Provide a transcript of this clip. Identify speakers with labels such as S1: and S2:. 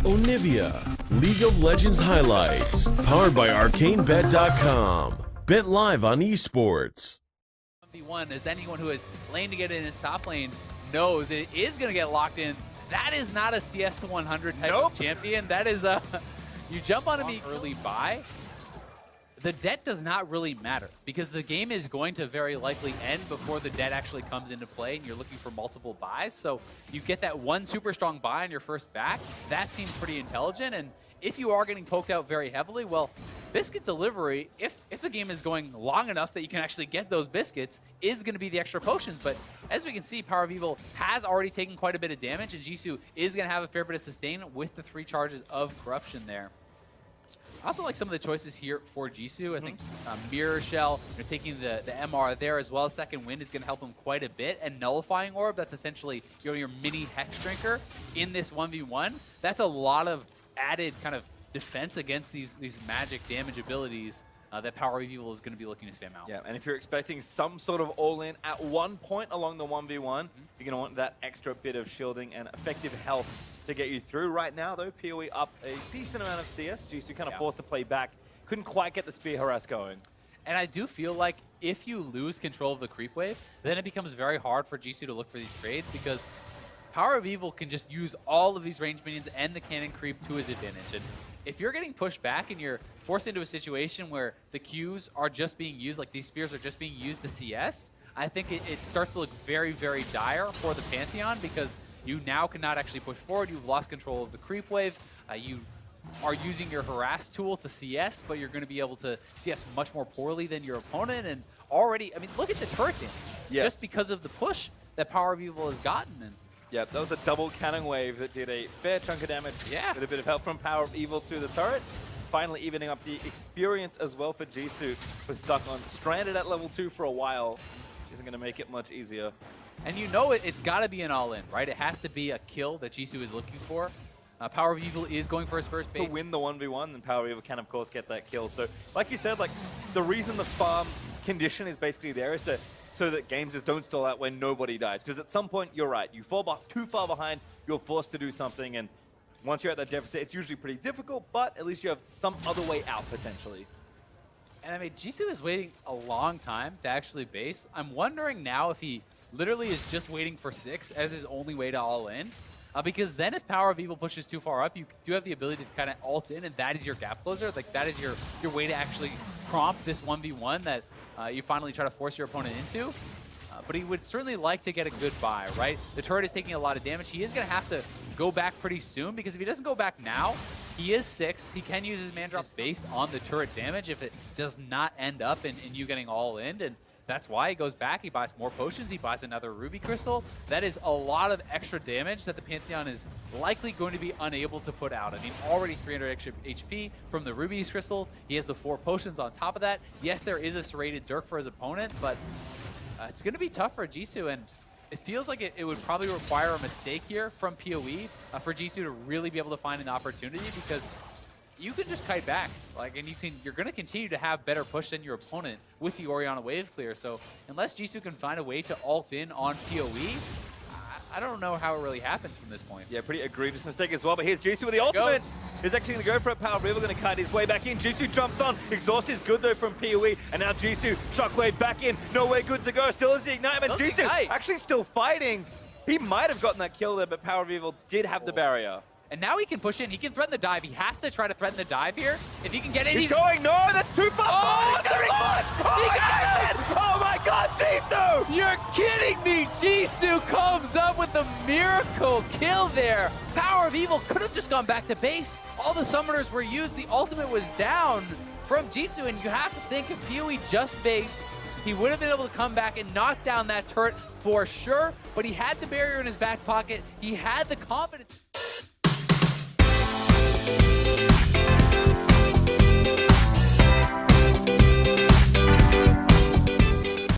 S1: Onivia, League of Legends highlights, powered by ArcaneBet.com. Bet live on esports.
S2: 1v1, as anyone who is lane to get in his top lane knows, it is going to get locked in. That is not a CS to 100 type of champion. That is a, you jump on him early buy. The debt does not really matter because the game is going to very likely end before the debt actually comes into play and you're looking for multiple buys. So you get that one super strong buy on your first back. That seems pretty intelligent. And if you are getting poked out very heavily, well, biscuit delivery, if the game is going long enough that you can actually get those biscuits, is going to be the extra potions. But as we can see, Power of Evil has already taken quite a bit of damage, and Jisu is going to have a fair bit of sustain with the 3 charges of corruption there. I also like some of the choices here for Jisu. I think Mirror Shell, taking the MR there, as well as Second Wind, is going to help him quite a bit. And Nullifying Orb, that's essentially your mini Hex Drinker in this 1v1. That's a lot of added kind of defense against these magic damage abilities that Power of Evil is going to be looking to spam out.
S3: Yeah, and if you're expecting some sort of all-in at one point along the 1v1, you're going to want that extra bit of shielding and effective health to get you through. Right now, though, PoE up a decent amount of CS. Jisu kind of forced to play back. Couldn't quite get the spear harass going.
S2: And I do feel like if you lose control of the creep wave, then it becomes very hard for Jisu to look for these trades because Power of Evil can just use all of these range minions and the cannon creep to his advantage. And if you're getting pushed back and you're forced into a situation where the Qs are just being used, like these spears are just being used to CS, I think it starts to look very, very dire for the Pantheon because you now cannot actually push forward. You've lost control of the creep wave. You are using your harass tool to CS, but you're going to be able to CS much more poorly than your opponent. And already, I mean, look at the turret damage.
S3: Yeah.
S2: Just because of the push that Power of Evil has gotten. And
S3: yeah, that was a double cannon wave that did a fair chunk of damage.
S2: Yeah.
S3: With a bit of help from Power of Evil to the turret. Finally evening up the experience as well for Jisu. Was stuck on stranded at level 2 for a while. Isn't going to make it much easier.
S2: And you know it's got to be an all-in, right? It has to be a kill that Jisu is looking for. Power of Evil is going for his first base.
S3: To win the 1v1, then Power of Evil can, of course, get that kill. So, like you said, like the reason the farm condition is basically there is so that games just don't stall out when nobody dies. Because at some point, you're right. You fall too far behind, you're forced to do something. And once you're at that deficit, it's usually pretty difficult, but at least you have some other way out, potentially.
S2: And I mean, Jisu is waiting a long time to actually base. I'm wondering now if he literally is just waiting for 6 as his only way to all in. Because then if Power of Evil pushes too far up, you do have the ability to kind of ult in, and that is your gap closer. Like, that is your way to actually prompt this 1v1 that you finally try to force your opponent into. But he would certainly like to get a good buy, right? The turret is taking a lot of damage. He is going to have to go back pretty soon, because if he doesn't go back now, he is 6. He can use his man drops based on the turret damage if it does not end up in you getting all in. And that's why he goes back. He buys more potions. He buys another Ruby Crystal. That is a lot of extra damage that the Pantheon is likely going to be unable to put out. I mean, already 300 extra HP from the Ruby Crystal. He has the 4 potions on top of that. Yes, there is a serrated Dirk for his opponent, but it's going to be tough for Jisu, and it feels like it would probably require a mistake here from PoE for Jisu to really be able to find an opportunity, because you can just kite back, and you're going to continue to have better push than your opponent with the Orianna wave clear. So unless Jisu can find a way to ult in on PoE, I don't know how it really happens from this point.
S3: Yeah, pretty egregious mistake as well. But here's Jisu with the ultimate. He's actually going to go for it. Power of Evil going to kite his way back in. Jisu jumps on. Exhaust is good though from PoE. And now Jisu, shockwave back in. Nowhere good to go. Still is the ignite. But Jisu actually still fighting. He might have gotten that kill there, but Power of Evil did have the barrier.
S2: And now he can push in. He can threaten the dive. He has to try to threaten the dive here. If he can get in,
S3: he's going. No, that's too far.
S2: Oh, it's a loss!
S3: Oh, he got it! Oh my God, Jisu!
S2: You're kidding me! Jisu comes up with the miracle kill there. Power of Evil could have just gone back to base. All the summoners were used. The ultimate was down from Jisu, and you have to think if PoE just based, he would have been able to come back and knock down that turret for sure, but he had the barrier in his back pocket. He had the confidence.